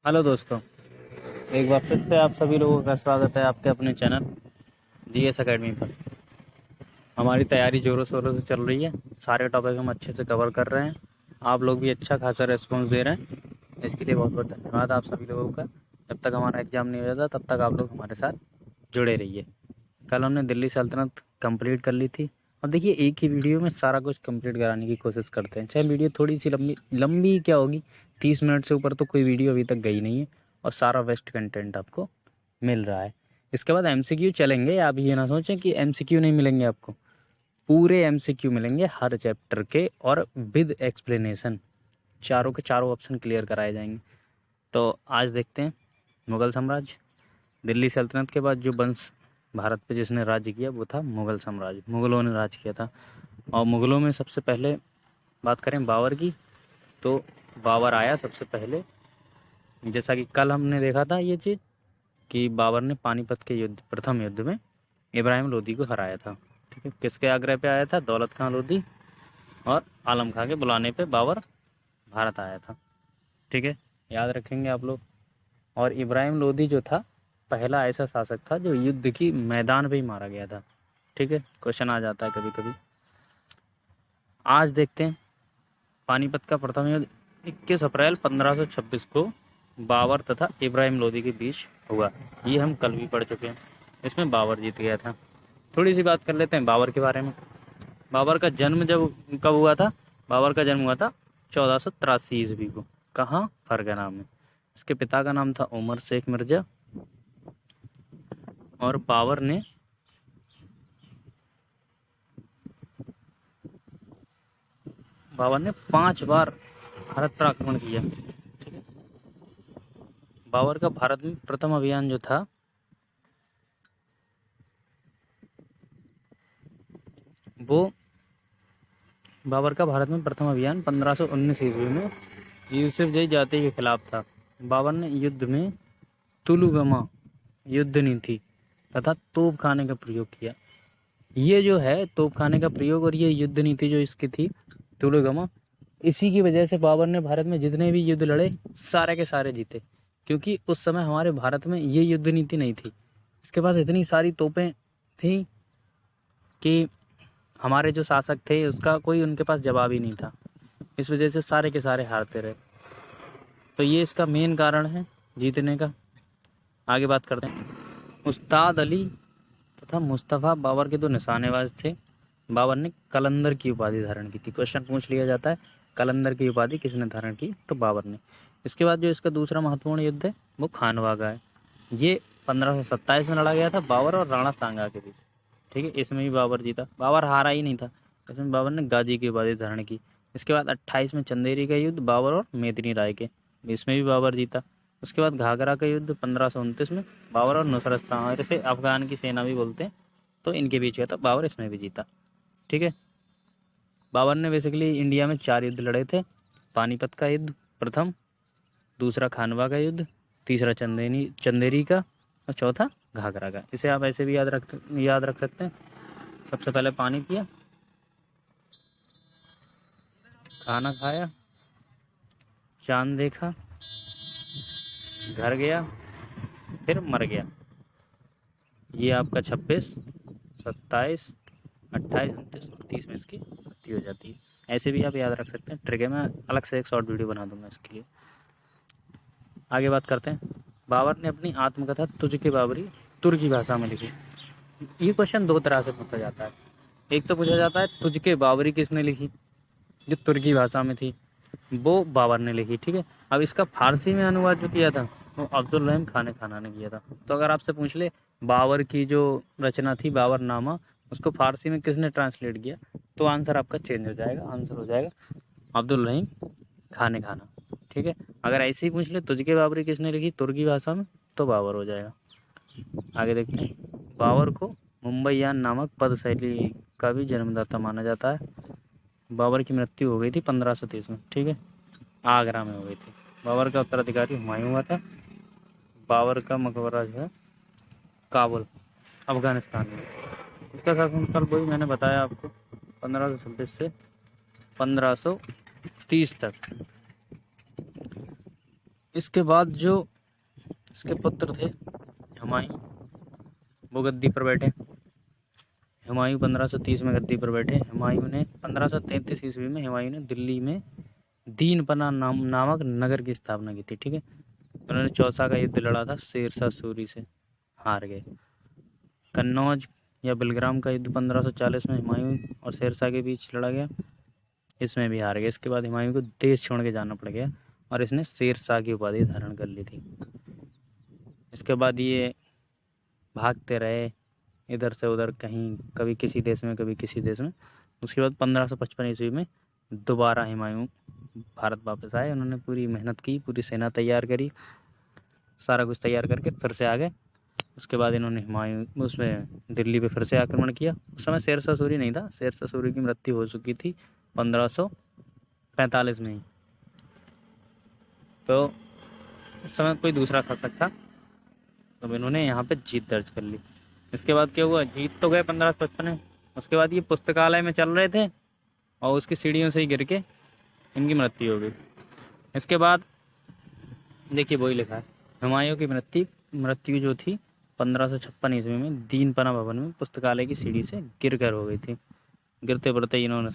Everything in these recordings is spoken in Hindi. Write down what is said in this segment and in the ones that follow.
हेलो दोस्तों। एक बार फिर से आप सभी लोगों का स्वागत है आपके अपने चैनल जीएस एकेडमी पर। हमारी तैयारी ज़ोरों शोरों से चल रही है। सारे टॉपिक हम अच्छे से कवर कर रहे हैं। आप लोग भी अच्छा खासा रेस्पॉन्स दे रहे हैं, इसके लिए बहुत बहुत धन्यवाद आप सभी लोगों का। जब तक हमारा एग्ज़ाम नहीं हो जाता तब तक आप लोग हमारे साथ जुड़े रहिए। कल हमने दिल्ली सल्तनत कंप्लीट कर ली थी। अब देखिए, एक ही वीडियो में सारा कुछ कंप्लीट कराने की कोशिश करते हैं, चाहे वीडियो थोड़ी सी लंबी लंबी क्या होगी, 30 मिनट से ऊपर तो कोई वीडियो अभी तक गई नहीं है और सारा वेस्ट कंटेंट आपको मिल रहा है। इसके बाद एमसीक्यू चलेंगे, आप ये ना सोचें कि एमसीक्यू नहीं मिलेंगे आपको। पूरे एमसीक्यू मिलेंगे हर चैप्टर के और विद एक्सप्लेनेशन। चारों के चारों ऑप्शन क्लियर कराए जाएंगे। तो आज देखते हैं मुग़ल साम्राज्य। दिल्ली सल्तनत के बाद जो वंश भारत पे जिसने राज्य किया वो था मुग़ल साम्राज्य। मुग़लों ने राज किया था। और मुग़लों में सबसे पहले बात करें बाबर की, तो बाबर आया सबसे पहले। जैसा कि कल हमने देखा था ये चीज़ कि बाबर ने पानीपत के युद्ध, प्रथम युद्ध में इब्राहिम लोदी को हराया था। ठीक है, किसके आग्रह पे आया था? दौलत खां लोदी और आलम खां के बुलाने पे बाबर भारत आया था। ठीक है, याद रखेंगे आप लोग। और इब्राहिम लोदी जो था, पहला ऐसा शासक था जो युद्ध की मैदान पे ही मारा गया था। ठीक है, क्वेश्चन आ जाता है कभी कभी। आज देखते हैं पानीपत का प्रथम युद्ध 21 अप्रैल 1526 को बाबर तथा इब्राहिम लोदी के बीच हुआ। ये हम कल भी पढ़ चुके हैं। इसमें बाबर जीत गया था। थोड़ी सी बात कर लेते हैं बाबर के बारे में। बाबर का जन्म जब कब हुआ था? बाबर का जन्म हुआ था 1483 ईस्वी को। कहाँ? फरगना में। इसके पिता का नाम था उमर शेख मिर्जा। और बाबर ने 5 बार भारत पर आक्रमण किया। बाबर का भारत में प्रथम अभियान जो था वो बाबर का भारत में प्रथम अभियान 1519 ईस्वी में यूसुफजई जाति के खिलाफ था। बाबर ने युद्ध में तुलुगमा युद्ध नीति तथा तोप खाने का प्रयोग किया। ये जो है तोप खाने का प्रयोग और ये युद्ध नीति जो इसकी थी तुलुगमा, इसी की वजह से बाबर ने भारत में जितने भी युद्ध लड़े सारे के सारे जीते। क्योंकि उस समय हमारे भारत में ये युद्ध नीति नहीं थी। इसके पास इतनी सारी तोपें थी कि हमारे जो शासक थे उसका कोई उनके पास जवाब ही नहीं था। इस वजह से सारे के सारे हारते रहे। तो ये इसका मेन कारण है जीतने का। आगे बात करते हैं। उस्ताद अली तथा मुस्तफ़ा बाबर के दो निशानेबाज थे। बाबर ने कलंदर की उपाधि धारण की थी। क्वेश्चन पूछ लिया जाता है कलंदर की उपाधि किसने धारण की? तो बाबर ने। इसके बाद जो इसका दूसरा महत्वपूर्ण युद्ध है वो खानवा का है। ये 1527 में लड़ा गया था बाबर और राणा सांगा के बीच। ठीक है, इसमें भी बाबर जीता। बाबर हारा ही नहीं था, इसमें बाबर ने गाजी की उपाधि धारण की। इसके बाद 28 में चंदेरी का युद्ध बाबर और मेदिनी राय के, इसमें भी बाबर जीता। उसके बाद घाघरा का युद्ध 1529 में बाबर और नुसरत शाह, और इसे अफगान की सेना भी बोलते हैं, तो इनके बीच हुआ था। बाबर इसमें भी जीता। ठीक है, बाबर ने बेसिकली इंडिया में 4 युद्ध लड़े थे। पानीपत का युद्ध प्रथम, दूसरा खानवा का युद्ध, तीसरा चंदेरी का और चौथा घाघरा का। इसे आप ऐसे भी याद रख सकते हैं। सबसे पहले पानी पिया, खाना खाया, चांद देखा, घर गया, फिर मर गया। ये आपका 26, 27, 28, 29 और 30 में इसकी मृत्यु हो जाती है। ऐसे भी आप याद रख सकते हैं। ट्रिक है, मैं अलग से एक शॉर्ट वीडियो बना दूंगा इसके लिए। आगे बात करते हैं। बाबर ने अपनी आत्मकथा तुझके बाबरी तुर्की भाषा में लिखी। ये क्वेश्चन दो तरह से पूछा जाता है। एक तो पूछा जाता है तुझके बाबरी किसने लिखी, जो तुर्की भाषा में थी, वो बाबर ने लिखी। ठीक है, अब इसका फारसी में अनुवाद जो किया था वो अब्दुल रहीम खाने खाना ने किया था। तो अगर आपसे पूछ ले बाबर की जो रचना थी बाबरनामा, उसको फारसी में किसने ट्रांसलेट किया, तो आंसर आपका चेंज हो जाएगा। आंसर हो जाएगा अब्दुल रहीम खाने खाना। ठीक है, अगर ऐसे ही पूछ ले तुझके बाबरी किसने लिखी तुर्की भाषा में, तो बाबर हो जाएगा। आगे देखते हैं। बाबर को मुंबईयान नामक पद शैली का भी जन्मदाता माना जाता है। बाबर की मृत्यु हो गई थी 1530 में। ठीक है, आगरा में हो गई थी। बाबर का उत्तराधिकारी हुमायूं हुआ था। बाबर का मकबरा जो है काबुल, अफगानिस्तान में। इसका शासनकाल वही मैंने बताया आपको, 1526 से 1530 तक। इसके बाद जो इसके पुत्र थे हुमायूं, वो गद्दी पर बैठे। हुमायूं 1530 में गद्दी पर बैठे। हुमायूं ने 1533 ईस्वी में हुमायूं ने दिल्ली में दीनपना नामक नगर की स्थापना की थी। ठीक है, उन्होंने चौसा का युद्ध लड़ा था, शेरशाह सूरी से हार गए। कन्नौज या बिलग्राम का युद्ध 1540 में हुमायूं और शेरशाह के बीच लड़ा गया, इसमें भी हार गए। इसके बाद हुमायूं को देश छोड़ के जाना पड़ गया और इसने शेरशाह की उपाधि धारण कर ली थी। इसके बाद ये भागते रहे इधर से उधर, कहीं कभी किसी देश में कभी किसी देश में। उसके बाद 1555 ईस्वी में दोबारा हुमायूं भारत वापस आए। उन्होंने पूरी मेहनत की, पूरी सेना तैयार करी, सारा कुछ तैयार करके फिर से आ गए। उसके बाद इन्होंने हुमायूं उसमें दिल्ली पे फिर से आक्रमण किया। उस समय शेरशाह सूरी नहीं था, शेरशाह सूरी की मृत्यु हो चुकी थी 1545 में ही। तो उस समय कोई दूसरा शासक था, तो इन्होंने यहाँ पे जीत दर्ज कर ली। इसके बाद क्या हुआ, जीत तो गए 1555 में। उसके बाद ये पुस्तकालय में चल रहे थे और उसकी सीढ़ियों से ही गिर के इनकी मृत्यु हो गई। इसके बाद देखिए वही लिखा है, हुमायूं की मृत्यु जो थी 1556 ईस्वी में दीनपना भवन में पुस्तकालय की सीढ़ी से गिर कर हो गई थी। गिरते पड़ते इन्होंने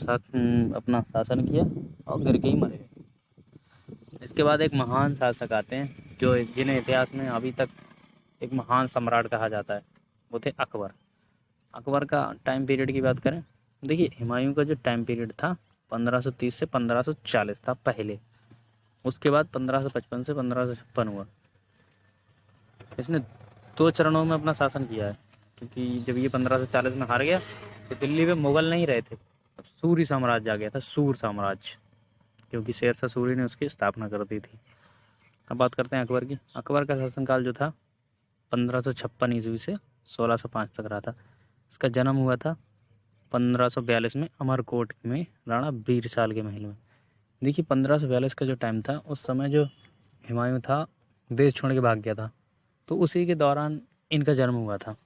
अपना शासन किया और गिर के ही मरे गए। इसके बाद एक महान शासक आते हैं जो जिन्हें इतिहास में अभी तक एक महान सम्राट कहा जाता है, वो थे अकबर। अकबर का टाइम पीरियड की बात करें, देखिए हुमायूं का जो टाइम पीरियड था 1530 से 1540 था पहले। उसके बाद 1555 से 1556 हुआ। इसने 2 चरणों में अपना शासन किया है, क्योंकि जब ये 1540 में हार गया तो दिल्ली पे मुगल नहीं रहे थे, अब सूरी साम्राज्य आ गया था, सूर साम्राज्य, क्योंकि शेरशाह सूरी ने उसकी स्थापना कर दी थी। अब बात करते हैं अकबर की। अकबर का शासनकाल जो था 1556 ईस्वी से 1605 तक रहा था। इसका जन्म हुआ था 1542 में अमरकोट में राणा बीरसाल के महल में। देखिए 1542 का जो टाइम था, उस समय जो हुमायूं था देश छोड़ के भाग गया था, तो उसी के दौरान इनका जन्म हुआ था।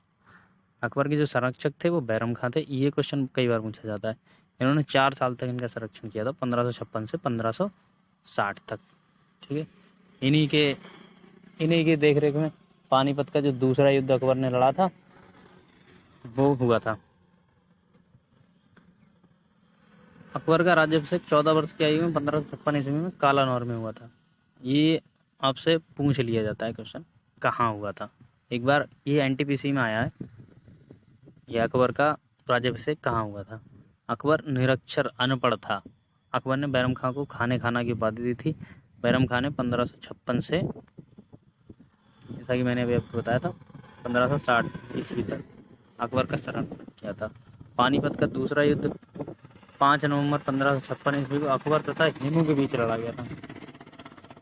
अकबर के जो संरक्षक थे वो बैरम खां थे। ये क्वेश्चन कई बार पूछा जाता है। इन्होंने 4 साल तक इनका संरक्षण किया था, 1556 से 1560 तक। ठीक है, इन्हीं के देख रेख में पानीपत का जो दूसरा युद्ध अकबर ने लड़ा था वो हुआ था। अकबर का राज्याभिषेक 14 वर्ष की आयु में 1556 ईस्वी में कालानौर में हुआ था। ये आपसे पूछ लिया जाता है क्वेश्चन, कहाँ हुआ था। एक बार ये एनटीपीसी में आया है, ये अकबर का राज्याभिषेक कहाँ हुआ था। अकबर निरक्षर अनपढ़ था। अकबर ने बैरम खां को खाना की उपाधि दी थी। बैरम खां ने 1556 से, जैसा कि मैंने अभी आपको बताया था, 1560 ईस्वी तक अकबर का संरक्षण किया था। पानीपत का दूसरा युद्ध 5 नवंबर 1556 ईस्वी को अकबर तथा हेमू के बीच लड़ा गया था।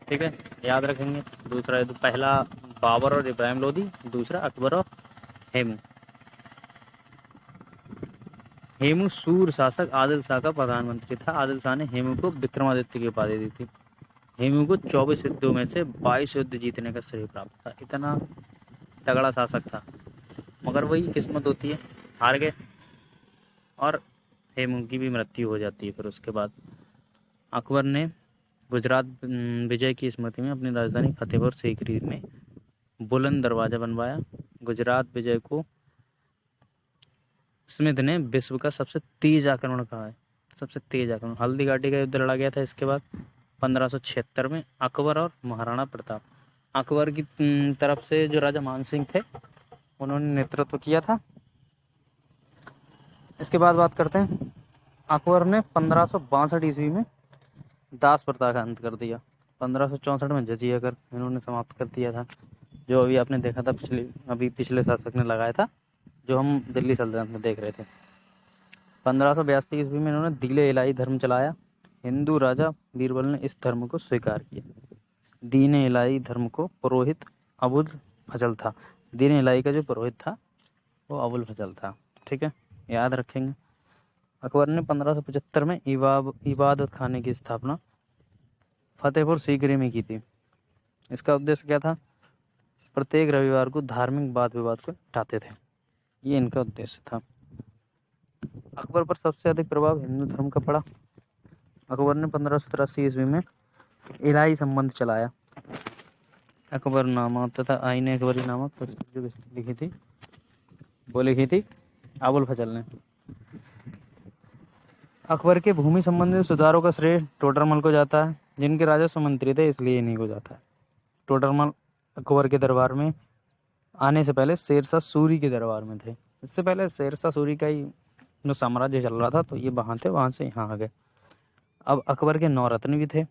ठीक है, याद रखेंगे। दूसरा युद्ध, पहला बाबर और इब्राहिम लोदी, दूसरा अकबर और हेमू। हेमू सूर शासक आदिल शाह का प्रधानमंत्री था। आदिल शाह ने हेमू को विक्रमादित्य की उपाधि दी थी। हेमू को 24 युद्धों में से 22 युद्ध जीतने का श्रेय प्राप्त था। इतना तगड़ा शासक था, मगर वही किस्मत होती है, हार गए और हेमू की भी मृत्यु हो जाती है। फिर उसके बाद अकबर ने गुजरात विजय की स्मृति में अपनी राजधानी फतेहपुर सीकरी में बुलंद दरवाजा बनवाया। गुजरात विजय को स्मिथ ने विश्व का सबसे तेज आक्रमण कहा है, सबसे तेज आक्रमण। हल्दी घाटी का युद्ध लड़ा गया था। इसके बाद 1576 में अकबर और महाराणा प्रताप, अकबर की तरफ से जो राजा मानसिंह थे उन्होंने नेतृत्व किया था। इसके बाद बात करते हैं, अकबर ने 1562 ईस्वी में दास प्रथा का अंत कर दिया। 1564 में जजिया कर इन्होंने समाप्त कर दिया था, जो अभी आपने देखा था पिछले शासक ने लगाया था, जो हम दिल्ली सल्तनत में देख रहे थे। 1582 ईस्वी में इन्होंने दीन इलाही धर्म चलाया। हिंदू राजा बीरबल ने इस धर्म को स्वीकार किया। दीन इलाही धर्म को पुरोहित अबुल फजल था। दीन इलाही का जो पुरोहित था वो अबुल फजल था। ठीक है, याद रखेंगे। अकबर ने 1575 में इबादत खाने की स्थापना फतेहपुर सीकरी में की थी। इसका उद्देश्य क्या था, प्रत्येक रविवार को धार्मिक वाद विवाद को हटाते थे, ये इनका उद्देश्य था। अकबर पर सबसे अधिक प्रभाव हिंदू धर्म का पड़ा। अकबर ने 1583 ईस्वी में इलाही संबंध चलाया। अकबरनामा तथा आईने अकबरी नामक पुस्तक जो लिखी थी वो लिखी थी अबुल फजल ने। अकबर के भूमि संबंधी सुधारों का श्रेय टोडरमल को जाता है, जिनके राजस्व मंत्री थे इसलिए इन्हीं को जाता है। टोडरमल अकबर के दरबार में आने से पहले शेरशाह सूरी के दरबार में थे। इससे पहले शेरशाह सूरी का ही जो साम्राज्य चल रहा था, तो ये वहाँ थे, वहाँ से यहाँ आ गए। अब अकबर के नौरत्न भी थे।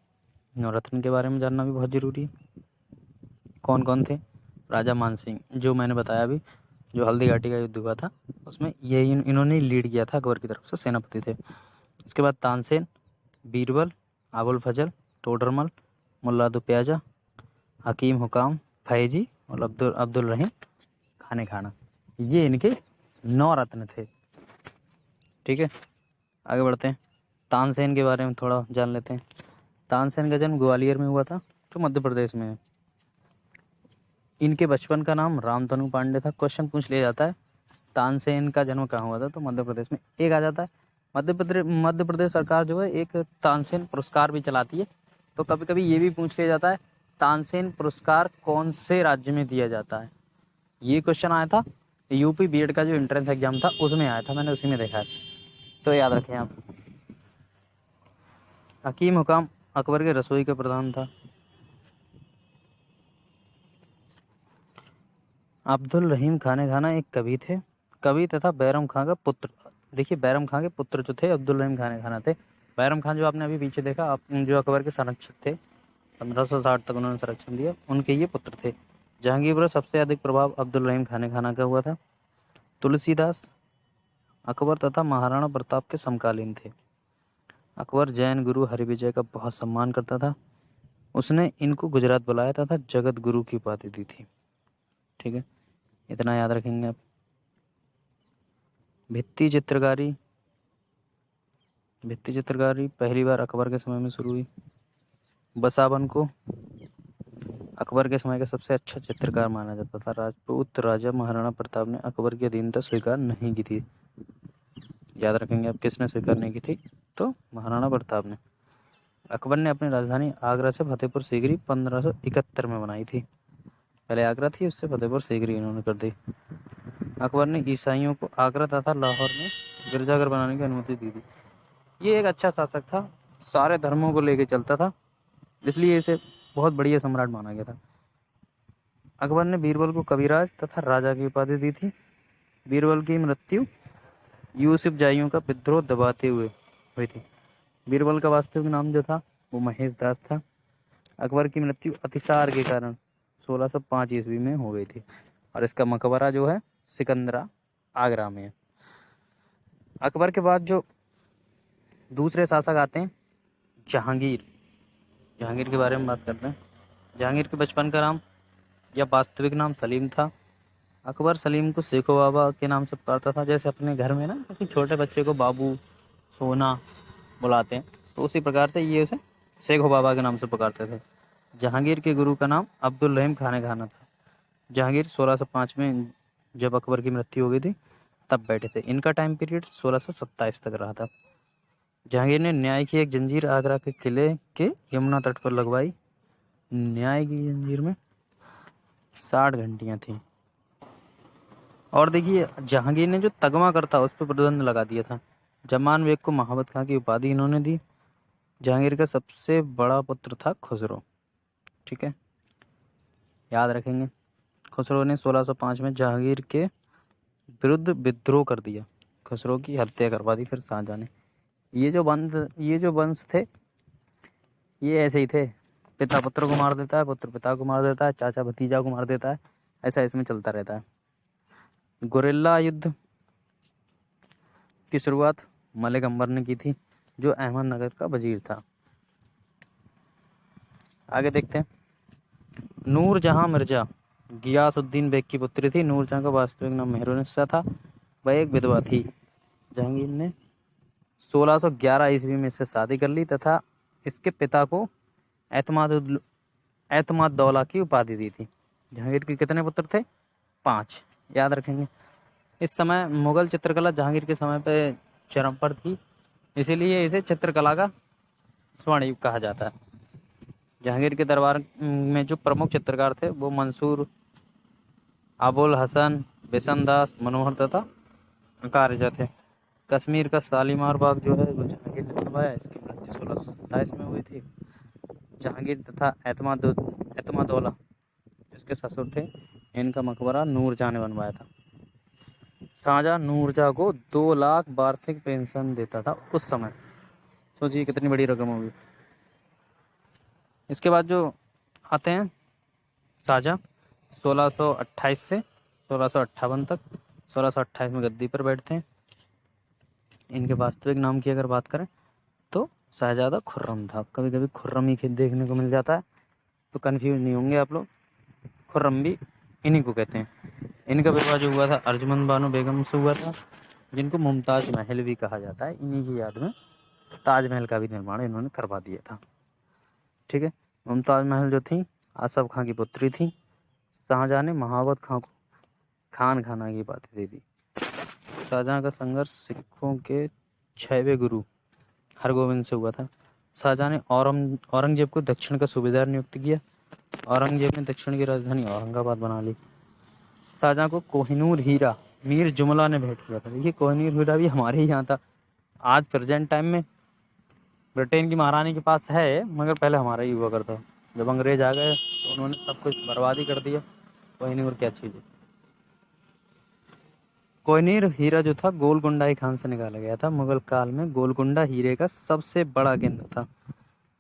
नौरत्न के बारे में जानना भी बहुत जरूरी है। कौन कौन थे? राजा मानसिंह, जो मैंने बताया अभी, जो हल्दी घाटी का युद्ध हुआ था उसमें ये इन्होंने लीड किया था, अकबर की तरफ से सेनापति थे। इसके बाद तानसेन, बीरबल, अबुल फजल, टोडरमल, मुल्ला दुप्याजा, हकीम हुकाम, फैजी और अब्दुल रहीम खाने खाना, ये इनके 9 रत्न थे। ठीक है, आगे बढ़ते हैं। तानसेन के बारे में थोड़ा जान लेते हैं। तानसेन का जन्म ग्वालियर में हुआ था, जो मध्य प्रदेश में है। इनके बचपन का नाम रामतनु पांडे था। क्वेश्चन पूछ लिया जाता है तानसेन का जन्म कहाँ हुआ था, तो मध्य प्रदेश में। एक आ जाता है मध्य प्रदेश सरकार जो है एक तानसेन पुरस्कार भी चलाती है, तो कभी कभी ये भी पूछ लिया जाता है तानसेन पुरस्कार कौन से राज्य में दिया जाता है। ये क्वेश्चन आया था यूपी बीएड का जो एंट्रेंस एग्जाम था उसमें आया था, मैंने उसी में देखा है, तो याद रखें आप। हकीम हुकाम अकबर के रसोई का प्रधान था। अब्दुल रहीम खाने खाना एक कवि थे, कवि तथा बैरम खां का पुत्र। देखिए, बैरम खां के पुत्र जो थे अब्दुल रहीम खाने खाना थे। बैरम खां जो आपने अभी पीछे देखा, जो अकबर के संरक्षक थे, 1560 तक उन्होंने संरक्षण दिया, उनके ये पुत्र थे। जहांगीर पर सबसे अधिक प्रभाव अब्दुल रहीम खाने खाना का हुआ था। तुलसीदास अकबर तथा महाराणा प्रताप के समकालीन थे। अकबर जैन गुरु हरिविजय का बहुत सम्मान करता था। उसने इनको गुजरात बुलाया तथा जगत गुरु की उपाधि दी थी। ठीक है, इतना याद रखेंगे आप। भित्ति चित्रकारी पहली बार अकबर के समय में शुरू हुई। बसावन को अकबर के समय का सबसे अच्छा चित्रकार माना जाता था। राजपूत राजा महाराणा प्रताप ने अकबर की अधीनता स्वीकार नहीं की थी। याद रखेंगे आप, किसने स्वीकार नहीं की थी, तो महाराणा प्रताप ने। अकबर ने अपनी राजधानी आगरा से फतेहपुर सीकरी 1571 में बनाई थी। पहले आगरा थी, उससे फतेहपुर सीकरी इन्होंने कर दी। अकबर ने ईसाइयों को आगरा तथा लाहौर में गिरजाघर बनाने की अनुमति दी थी। ये एक अच्छा शासक था, सारे धर्मों को लेकर चलता था, इसलिए इसे बहुत बढ़िया सम्राट माना गया था। अकबर ने बीरबल को कविराज तथा राजा की उपाधि दी थी। बीरबल की मृत्यु यूसुफ जाइयों का विद्रोह दबाते हुए हुई थी। बीरबल का वास्तविक नाम जो था वो महेश दास था। अकबर की मृत्यु अतिसार के कारण 1605 ईस्वी में हो गई थी, और इसका मकबरा जो है सिकंदरा आगरा में है। अकबर के बाद जो दूसरे शासक आते हैं जहांगीर। जहांगीर के बारे में बात करते हैं। जहांगीर के बचपन का नाम या वास्तविक नाम सलीम था। अकबर सलीम को शेखो बाबा के नाम से पुकारता था। जैसे अपने घर में ना किसी छोटे बच्चे को बाबू, सोना बुलाते हैं, तो उसी प्रकार से ये उसे शेखो बाबा के नाम से पुकारते थे। जहांगीर के गुरु का नाम अब्दुल रहीम खाने खाना था। जहांगीर 1605 में जब अकबर की मृत्यु हो गई थी तब बैठे थे। इनका टाइम पीरियड 1627 तक रहा था। जहांगीर ने न्याय की एक जंजीर आगरा के किले के यमुना तट पर लगवाई। न्याय की जंजीर में 60 घंटियां थी। और देखिए, जहांगीर ने जो तगमा करता उस पर प्रतिबंध लगा दिया था। जमान बेग को महाबत खां की उपाधि इन्होंने दी। जहांगीर का सबसे बड़ा पुत्र था खुसरो। ठीक है, याद रखेंगे। खुसरो ने 1605 में जहांगीर के विरुद्ध विद्रोह कर दिया। खुसरो की हत्या करवा दी फिर शाहजहां ने। ये जो वंश थे ये ऐसे ही थे, पिता पुत्र को मार देता है, पुत्र पिता को मार देता है, चाचा भतीजा को मार देता है, ऐसा इसमें चलता रहता है। गुरिल्ला युद्ध की शुरुआत मलिक अंबर ने की थी, जो अहमदनगर का वजीर था। आगे देखते हैं। नूरजहां मिर्जा गियासुद्दीन बेग की पुत्री थी। नूरजहां का वास्तविक नाम मेहरुनिसा था। वह एक विधवा थी। जहांगीर ने 1611 ईस्वी में इससे शादी कर ली तथा इसके पिता को एतमाद दौला की उपाधि दी थी। जहांगीर के कितने पुत्र थे? 5। याद रखेंगे। इस समय मुगल चित्रकला जहांगीर के समय पे चरम पर थी, इसीलिए इसे चित्रकला का स्वर्ण युग कहा जाता है। जहांगीर के दरबार में जो प्रमुख चित्रकार थे वो मंसूर, अबुल हसन, बिशन-दास, मनोहर तथा कारिजा थे। कश्मीर का शालीमार बाग जो है वो जहांगीर ने बनवाया। इसकी मृत्यु 1627 में हुई थी। जहांगीर तथा एतमादौला इसके ससुर थे। इनका मकबरा नूरजहां ने बनवाया था। शाहजहां नूरजहां को 2 लाख वार्षिक पेंशन देता था उस समय। सोचिए कितनी बड़ी रकम होगी। इसके बाद जो आते हैं शाहजहां 1628 से 1658 तक। 1628 में गद्दी पर बैठते हैं। इनके वास्तविक नाम की अगर बात करें तो शहजादा खुर्रम था। कभी कभी खुर्रम ही देखने को मिल जाता है तो कन्फ्यूज नहीं होंगे आप लोग। खुर्रम भी इन्हीं को कहते हैं। इनका विवाह जो हुआ था अर्जुमंद बानो बेगम से हुआ था, जिनको मुमताज महल भी कहा जाता है। इन्हीं की याद में ताजमहल का भी निर्माण इन्होंने करवा दिया था। ठीक है। मुमताज महल जो थी आसफ खां की पुत्री थी। शाहजहां ने महावत खां को खान खाना की बातें दे दी। शाहजहां का संघर्ष सिखों के 6वें गुरु हरगोविंद से हुआ था। शाहजहां ने औरंगजेब को दक्षिण का सूबेदार नियुक्त किया। औरंगजेब ने दक्षिण की राजधानी औरंगाबाद बना ली। शाहजहां को कोहिनूर हीरा मीर जुमला ने भेंट किया था। देखिए कोहिनूर हीरा भी हमारे ही यहाँ था। आज प्रेजेंट टाइम में ब्रिटेन की महारानी के पास है, मगर पहले हमारा ही हुआ करता। जब अंग्रेज आ गए तो उन्होंने सब कुछ बर्बाद ही कर दिया। कोहिनूर क्या चीज़ है। कोहिनूर हीरा जो था गोलकुंडा खान से निकाला गया था। मुगल काल में गोलकुंडा हीरे का सबसे बड़ा केंद्र था।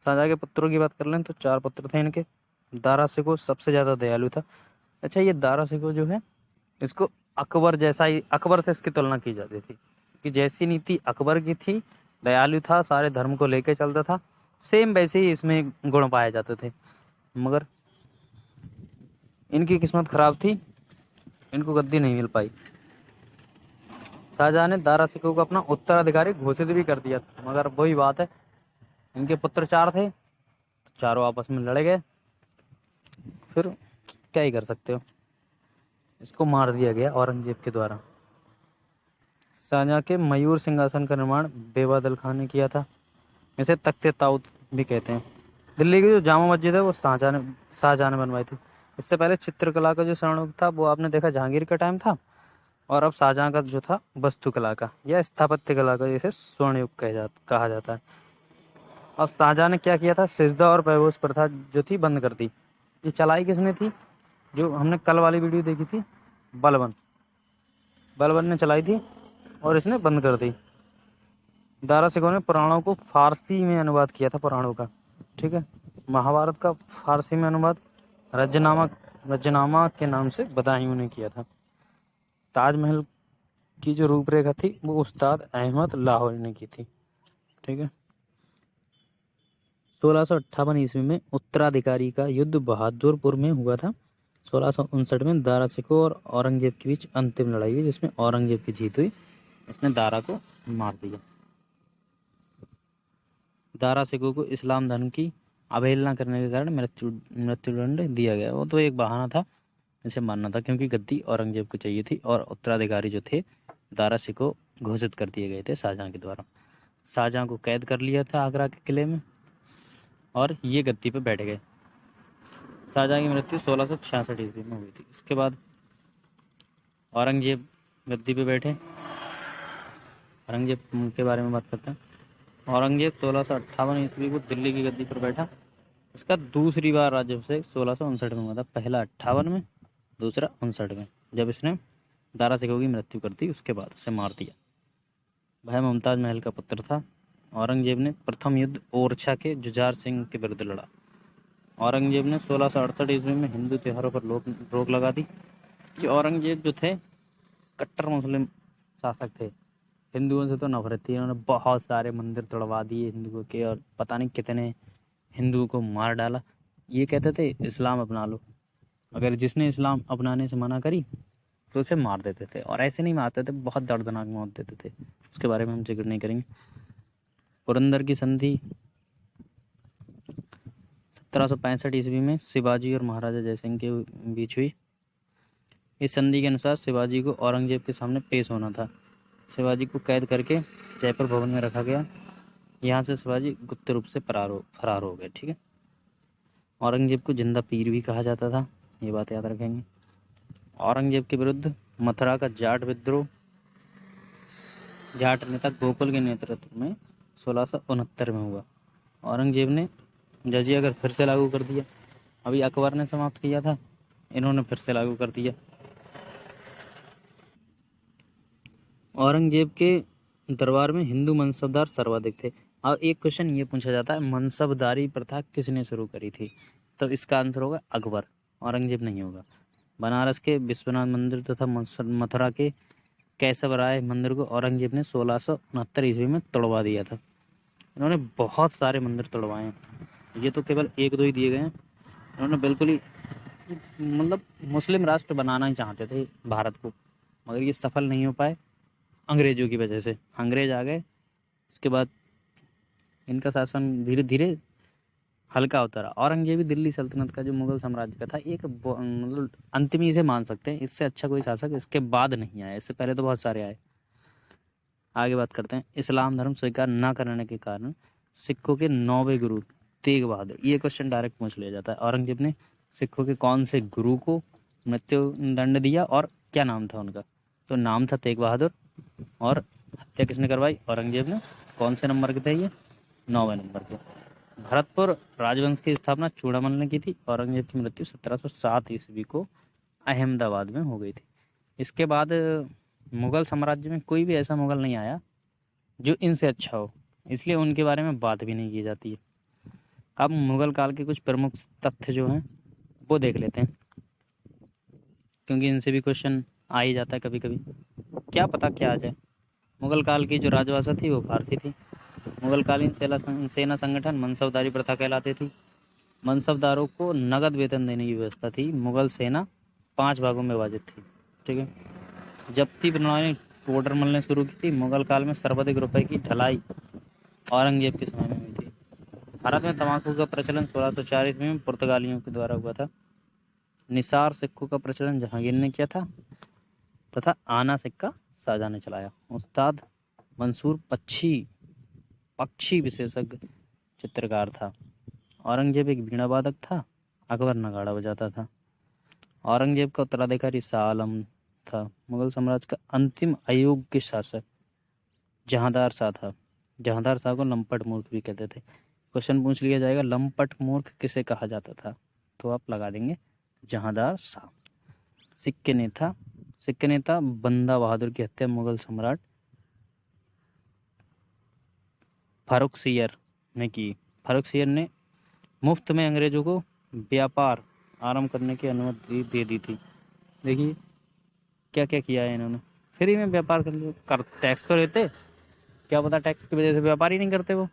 शाहजहां के पुत्रों की बात कर लें तो 4 पुत्र थे इनके। दारा सिकोह सबसे ज़्यादा दयालु था। अच्छा, ये दारा सिकोह जो है इसको अकबर जैसा ही, अकबर से इसकी तुलना की जाती थी कि जैसी नीति अकबर की थी, दयालु था, सारे धर्म को लेके चलता था, सेम वैसे ही इसमें गुण पाए जाते थे। मगर इनकी किस्मत खराब थी, इनको गद्दी नहीं मिल पाई। शाहजहां ने दारा सिकोह को अपना उत्तराधिकारी घोषित भी कर दिया था, मगर वही बात है, इनके पुत्र 4 थे, चारों आपस में लड़ गए। फिर क्या ही कर सकते हो। इसको मार दिया गया औरंगजेब के द्वारा। शाहजहां के मयूर सिंहासन का निर्माण बेवादल खान ने किया था। इसे तख्ते ताऊत भी कहते हैं। दिल्ली की जो जामा मस्जिद है वो शाहजहां ने बनवाई थी। इससे पहले चित्रकला का जो स्वर्ण था वो आपने देखा जहांगीर का टाइम था, और अब शाहजहां का जो था वास्तुकला का या स्थापत्य कला का जिसे स्वर्ण युग कहा जाता है। अब शाहजहां ने क्या किया था, सिजदा और पैबोस प्रथा जो थी बंद कर दी। ये चलाई किसने थी, जो हमने कल वाली वीडियो देखी थी, बलबन ने चलाई थी और इसने बंद कर दी। दारा सिकोह ने पुराणों को फारसी में अनुवाद किया था, पुराणों का। ठीक है। महाभारत का फारसी में अनुवाद रजनामा के नाम से बदायूं ने किया था। ताजमहल की जो रूपरेखा थी वो उस्ताद अहमद लाहौरी ने की थी। ठीक है। 1658 ईस्वी में उत्तराधिकारी का युद्ध बहादुरपुर में हुआ था। 1659 में दारा सिकोह और औरंगजेब के बीच अंतिम लड़ाई हुई, जिसमें औरंगजेब की जीत हुई। इसने दारा को मार दिया। दारा सिकोह को इस्लाम धर्म की अवहेलना करने के कारण मृत्युदंड दिया गया। वो तो एक बहाना था, इसे मानना था, क्योंकि गद्दी औरंगजेब को चाहिए थी और उत्तराधिकारी जो थे दारा सिकोह घोषित कर दिए गए थे शाहजहां के द्वारा। शाहजहां को कैद कर लिया था आगरा के किले में और ये गद्दी पर बैठ गए। शाहजहां की मृत्यु 1666 ईस्वी में हुई थी। इसके बाद औरंगजेब गद्दी पे बैठे। औरंगजेब के बारे में बात करते हैं। औरंगजेब 1658 ईस्वी को दिल्ली की गद्दी पर बैठा। इसका दूसरी बार राज्याभिषेक 1659 में हुआ था। पहला 58 में, दूसरा 59 में, जब इसने दारा सिकोह की मृत्यु कर दी। उसके बाद उसे मार दिया। वह मुमताज महल का पुत्र था। औरंगजेब ने प्रथम युद्ध ओरछा के जुझार सिंह के विरुद्ध लड़ा। औरंगजेब ने 1668 ईस्वी में हिंदू त्योहारों पर रोक लगा दी कि औरंगजेब जो थे कट्टर मुस्लिम शासक थे। हिंदुओं से तो नफरत थी। उन्होंने बहुत सारे मंदिर तोड़वा दिए हिंदुओं के, और पता नहीं कितने हिंदुओं को मार डाला। ये कहते थे इस्लाम अपना लो, अगर जिसने इस्लाम अपनाने से मना करी तो उसे मार देते थे, और ऐसे नहीं मारते थे, बहुत दर्दनाक मौत देते थे। उसके बारे में हम जिक्र नहीं करेंगे। पुरंदर की संधि 1765 ईस्वी में शिवाजी और महाराजा जयसिंह के बीच हुई। इस संधि के अनुसार शिवाजी को औरंगजेब के सामने पेश होना था। शिवाजी को कैद करके जयपुर भवन में रखा गया। यहाँ से शिवाजी गुप्त रूप से फरार हो गए। ठीक है। औरंगजेब को जिंदा पीर भी कहा जाता था, ये बात याद रखेंगे। औरंगजेब के विरुद्ध मथुरा का जाट विद्रोह जाट नेता गोकुल के नेतृत्व में 1669 में हुआ। औरंगजेब ने जजिया कर फिर से लागू कर दिया। अभी अकबर ने समाप्त किया था, इन्होंने फिर से लागू कर दिया। औरंगजेब के दरबार में हिंदू मनसबदार सर्वाधिक थे। और एक क्वेश्चन ये पूछा जाता है, मनसबदारी प्रथा किसने शुरू करी थी? तो इसका आंसर होगा अकबर, औरंगजेब नहीं होगा। बनारस के विश्वनाथ मंदिर तथा मथुरा के केशव राय मंदिर को औरंगजेब ने 1669 ईस्वी में तोड़वा दिया था। इन्होंने बहुत सारे मंदिर तोड़वाए हैं, ये तो केवल एक दो ही दिए गए हैं। इन्होंने बिल्कुल ही मतलब मुस्लिम राष्ट्र बनाना ही चाहते थे भारत को, मगर ये सफल नहीं हो पाए अंग्रेजों की वजह से। अंग्रेज आ गए, उसके बाद इनका शासन धीरे धीरे हल्का होता रहा। औरंगजेबी दिल्ली सल्तनत का जो मुगल साम्राज्य का था, एक मतलब अंतिम ही इसे मान सकते हैं। इससे अच्छा कोई शासक इसके बाद नहीं आया, इससे पहले तो बहुत सारे आए। आगे बात करते हैं। इस्लाम धर्म स्वीकार न करने के कारण सिखों के 9वें गुरु तेग बहादुर, ये क्वेश्चन डायरेक्ट पूछ लिया जाता है। औरंगजेब ने सिखों के कौन से गुरु को मृत्यु दंड दिया और क्या नाम था उनका? तो नाम था तेग बहादुर। और हत्या किसने करवाई? औरंगजेब ने। कौन से नंबर के थे ये? 9वें नंबर के। भरतपुर राजवंश की स्थापना चूड़ामल ने की थी। औरंगजेब की मृत्यु 1707 ईस्वी को अहमदाबाद में हो गई थी। इसके बाद मुगल साम्राज्य में कोई भी ऐसा मुगल नहीं आया जो इनसे अच्छा हो, इसलिए उनके बारे में बात भी नहीं की जाती है। अब मुगल काल के कुछ प्रमुख तथ्य जो हैं वो देख लेते हैं, क्योंकि इनसे भी क्वेश्चन आ ही जाता है कभी कभी, क्या पता क्या आ जाए। मुगल काल की जो राजभाषा थी वो फारसी थी। मुगलकालीन सेना संगठन मनसबदारी प्रथा कहलाती थी। मनसबदारों को नगद वेतन देने की व्यवस्था थी। मुगल सेना 5 भागों में विभाजित थी, ठीक है। जब्ती प्रणाली टोडरमल ने शुरू की थी। मुगल काल में सर्वाधिक रुपए की ढलाई औरंगजेब के समय में हुई थी। भारत में तंबाकू का प्रचलन 1604 ईस्वी में पुर्तगालियों के द्वारा हुआ था। निसार सिक्कों का प्रचलन जहांगीर ने किया था तथा आना सिक्का शाहजहां ने चलाया। उस्ताद मंसूर पक्षी विशेषज्ञ चित्रकार था। औरंगजेब एक वीणा वादक था, अकबर नगाड़ा बजाता था। औरंगजेब का उत्तराधिकारी शाह आलम था। मुगल साम्राज्य का अंतिम अयोग्य शासक जहांदार शाह था। जहांदार शाह को लंपट मूर्ख भी कहते थे। क्वेश्चन पूछ लिया जाएगा, लंपट मूर्ख किसे कहा जाता था? तो आप लगा देंगे जहांदार शाह। सिख के नेता बंदा बहादुर की हत्या मुगल सम्राट फारुखसियर ने की। फारुखसियर ने मुफ्त में अंग्रेजों को व्यापार आरंभ करने की अनुमति दे दी थी। देखिए क्या क्या किया है इन्होंने, फ्री में व्यापार कर टैक्स तो लेते, क्या पता टैक्स की वजह से व्यापार ही नहीं करते वो,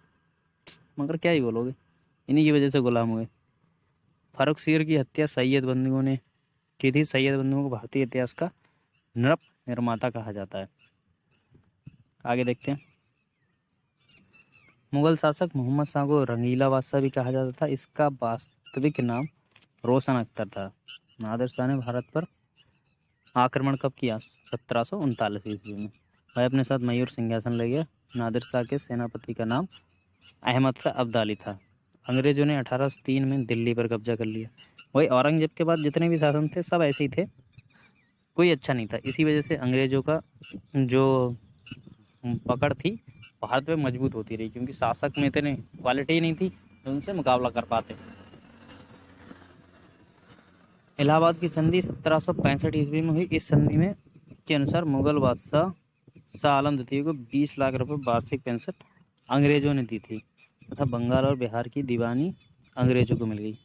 मगर क्या ही बोलोगे, इन्हीं की वजह से गुलाम हुए। फारुखसियर की हत्या सैयद बंधुओं ने की थी। सैयद बंधुओं को भारतीय इतिहास का नृप निर्माता कहा जाता है। आगे देखते हैं। मुगल शासक मोहम्मद शाह को रंगीला बादशाह भी कहा जाता था। इसका वास्तविक नाम रोशन अख्तर था। नादिर शाह ने भारत पर आक्रमण कब किया? 1739 ईस्वी में। वह अपने साथ मयूर सिंहासन ले गया। नादिर शाह के सेनापति का नाम अहमद शाह अब्दाली था। अंग्रेजों ने 1803 में दिल्ली पर कब्जा कर लिया। वही औरंगजेब के बाद जितने भी शासन थे सब ऐसे ही थे, कोई अच्छा नहीं था। इसी वजह से अंग्रेजों का जो पकड़ थी भारत में मजबूत होती रही, क्योंकि शासक में इतने क्वालिटी ही नहीं थी जो उनसे मुकाबला कर पाते। इलाहाबाद की संधि 1765 ईस्वी में हुई। इस संधि में के अनुसार मुगल बादशाह शाह आलम द्वितीय को 20 लाख रुपए वार्षिक पेंशन अंग्रेजों ने दी थी तथा बंगाल और बिहार की दीवानी अंग्रेजों को मिल गई।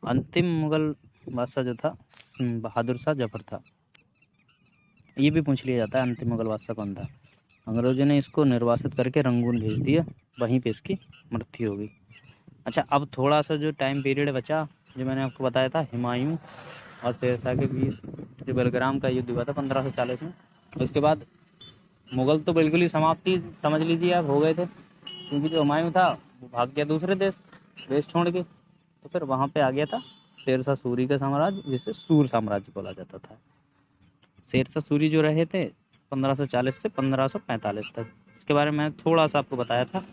अंतिम मुगल बादशाह जो था बहादुर शाह जफर था। ये भी पूछ लिया जाता है अंतिम मुगल बादशाह कौन था। अंग्रेजों ने इसको निर्वासित करके रंगून भेज दिया, वहीं पे इसकी मृत्यु हो गई। अच्छा, अब थोड़ा सा जो टाइम पीरियड बचा, जो मैंने आपको बताया था हुमायूं और शेरशाह के बीच जो बेलग्राम का युद्ध हुआ था 1540 में, उसके बाद मुगल तो बिल्कुल ही समाप्ति समझ लीजिए आप हो गए थे, क्योंकि जो हुमायूं था वो भाग गया दूसरे देश छोड़ के। तो फिर वहाँ पे आ गया था शेरशाह सूरी का साम्राज्य, जिसे सूर साम्राज्य बोला जाता था। शेरशाह सूरी जो रहे थे 1540 से 1545 तक। इसके बारे में थोड़ा सा आपको बताया था,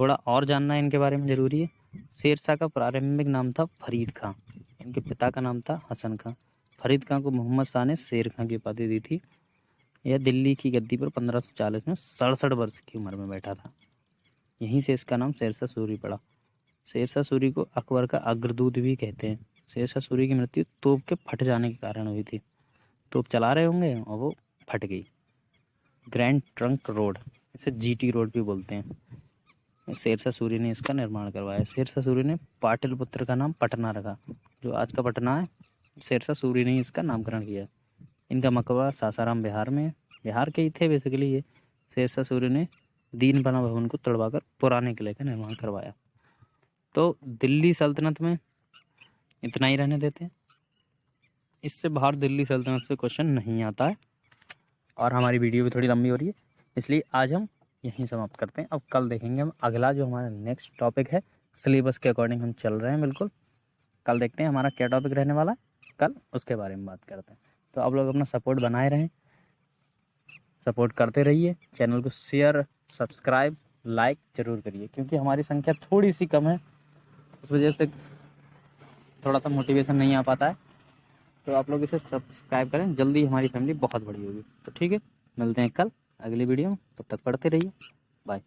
थोड़ा और जानना इनके बारे में ज़रूरी है। शेरशाह का प्रारंभिक नाम था फरीद खां। इनके पिता का नाम था हसन खां। फरीद खां को मोहम्मद शाह ने शेर खां की उपाधि दी थी। यह दिल्ली की गद्दी पर 1540 में 67 वर्ष की उम्र में बैठा था। यहीं से इसका नाम शेरशाह सूरी पड़ा। शेरशाह सूरी को अकबर का अग्रदूत भी कहते हैं। शेरशाह सूरी की मृत्यु तोप के फट जाने के कारण हुई थी। तोप चला रहे होंगे और वो फट गई। ग्रैंड ट्रंक रोड, इसे जीटी रोड भी बोलते हैं, शेरशाह सूरी ने इसका निर्माण करवाया। शेरशाह सूरी ने पाटलिपुत्र का नाम पटना रखा, जो आज का पटना है। शेरशाह सूरी ने इसका नामकरण किया। इनका मकबरा सासाराम बिहार में, बिहार के ही थे बेसिकली ये। शेरशाह सूरी ने दीन बना भवन को तोड़वाकर पुराने किले का निर्माण करवाया। तो दिल्ली सल्तनत में इतना ही रहने देते हैं। इससे बाहर दिल्ली सल्तनत से क्वेश्चन नहीं आता है। और हमारी वीडियो भी थोड़ी लंबी हो रही है, इसलिए आज हम यहीं समाप्त करते हैं। अब कल देखेंगे हम अगला जो हमारा नेक्स्ट टॉपिक है। सिलेबस के अकॉर्डिंग हम चल रहे हैं बिल्कुल। कल देखते हैं हमारा क्या टॉपिक रहने वाला है, कल उसके बारे में बात करते हैं। तो आप लोग अपना सपोर्ट बनाए रहें, सपोर्ट करते रहिए। चैनल को शेयर, सब्सक्राइब, लाइक ज़रूर करिए, क्योंकि हमारी संख्या थोड़ी सी कम है, उस वजह से थोड़ा सा मोटिवेशन नहीं आ पाता है। तो आप लोग इसे सब्सक्राइब करें, जल्दी हमारी फैमिली बहुत बड़ी होगी। तो ठीक है, मिलते हैं कल अगली वीडियो में। तब तक पढ़ते रहिए। बाय।